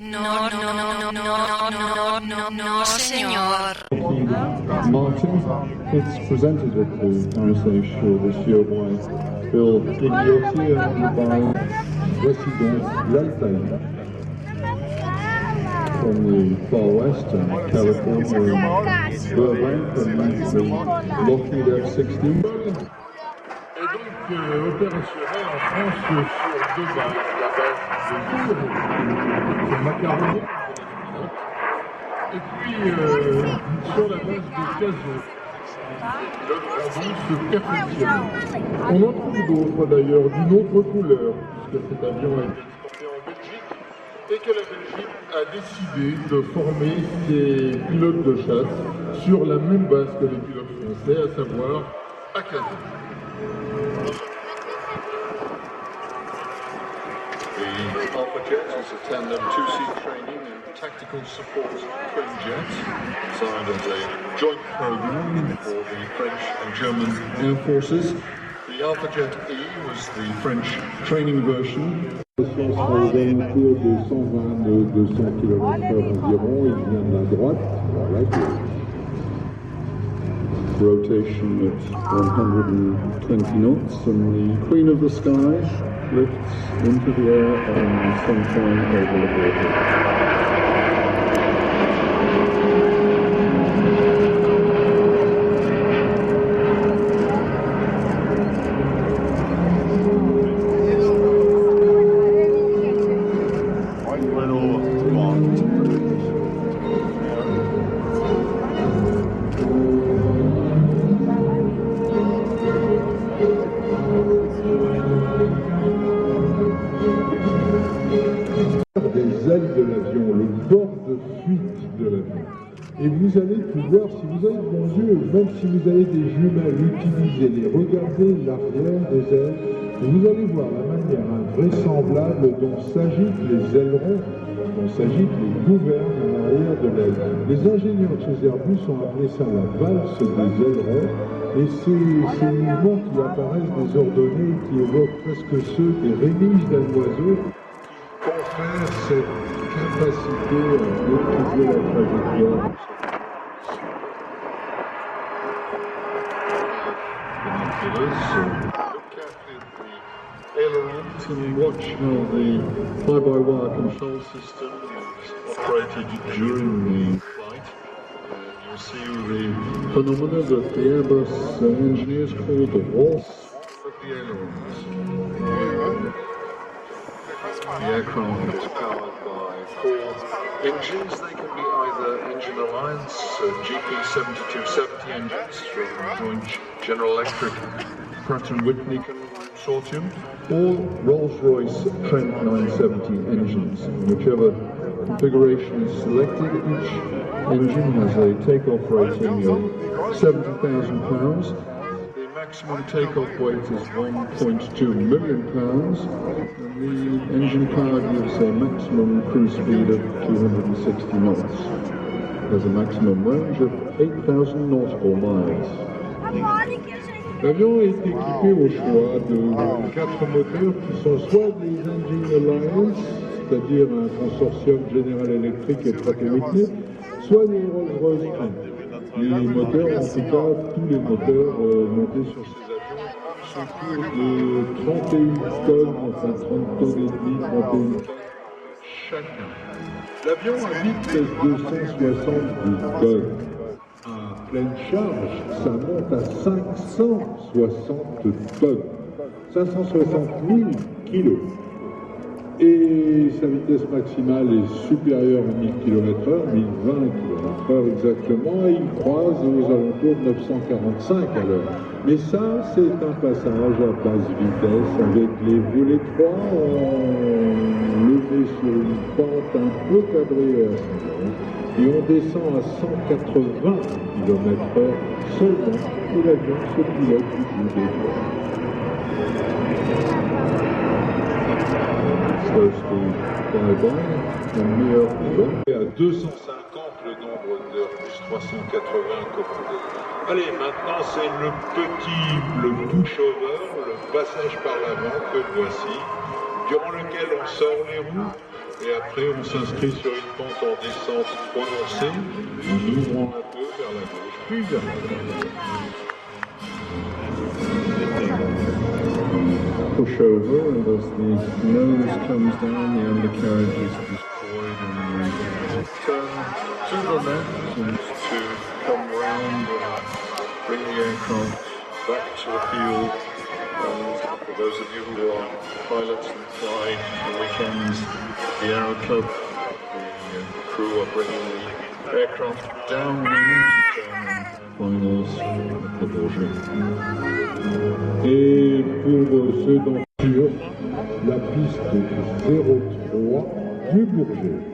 No, señor. Martin, it's presented at the atterrissage show this year by Bill Gigliotti and by Residence l'Altaï from the far west and California and Burbank and the Lockheed F-16. Et donc opérationnel en France sur deux bases, la base de Mise, sur Macaroni, et puis sur la base de Cazaux. Se perfectionne. On en trouve d'autres d'ailleurs, d'une autre couleur, puisque cet avion a été exporté en Belgique et que la Belgique a décidé de former ses pilotes de chasse sur la même base que les pilotes français, à savoir à Cazaux. The Alpha Jet is a tandem two-seat training and tactical support twin jet, designed as a joint program for the French and German Air Forces. The Alpha Jet E was the French training version. Aux alentours de 120-200 km/h environ, il vient de la droite, voilà, rotation at 120 knots, and the Queen of the Sky lifts into the air on sunshine over the water. De l'avion, le bord de fuite de l'avion. Et vous allez pouvoir, si vous avez de bons yeux, même si vous avez des jumelles, utilisez-les, regardez l'arrière des ailes, et vous allez voir la manière invraisemblable dont s'agitent les ailerons, dont s'agitent les gouvernes à l'arrière de l'aile. Les ingénieurs de chez Airbus ont appelé ça la valse des ailerons, et ces mouvements qui apparaissent désordonnés, qui évoquent presque ceux des rémiges d'un oiseau, confère cette capacité à maîtriser la trajectoire. Look carefully at the ailerons and watch how the fly-by-wire control system is operated during the flight. You'll see the phenomena that the Airbus engineers call the waltz of the ailerons. The aircraft is powered by 4 engines. They can be either Engine Alliance GP7270 engines from Joint General Electric Pratt & Whitney Consortium, or Rolls-Royce Trent 970 engines. Whichever configuration is selected, each engine has a takeoff rating of 70,000 pounds. The maximum takeoff weight is 1.2 million pounds. The engine power gives a maximum cruise speed of 260 knots. It has a maximum range of 8,000 nautical miles. L'avion est équipé au choix de 4 moteurs qui sont soit des Engine Alliance, c'est-à-dire un consortium General Electric et Pratt & Whitney, soit des Rolls-Royce Trent. Les moteurs, en tout cas, tous les moteurs montés sur ces avions sont plus de 31 tonnes, enfin 30 tonnes et demie, 31 tonnes chacun. L'avion a vite 270 tonnes. À pleine charge, ça monte à 560 tonnes, 560 000 kilos. Et sa vitesse maximale est supérieure à 1000 km/h, 1020 km/h exactement, et il croise aux alentours de 945 à l'heure. Mais ça, c'est un passage à basse vitesse avec les volets 3, on le met sur une pente un peu cadrée à ce moment, et on descend à 180 km/h seulement, et l'avion se pilote du bout des doigts. Et à 250 le nombre d'Airbus 380 commandés. Allez, maintenant c'est le pushover, le passage par l'avant que voici, durant lequel on sort les roues Et après, on s'inscrit sur une pente en descente prononcée, en ouvrant un peu vers la gauche, puis vers la droite. Push over, and as the nose comes down, the undercarriage is destroyed, and we turn to the left and to come round and bring the aircraft back to the field. And for those of you who are pilots and fly the weekends, the Aero Club, the crew are bringing the aircraft downwind to finals at the Bourget. Et pour ceux d'entre eux, la piste 03 du Bourget.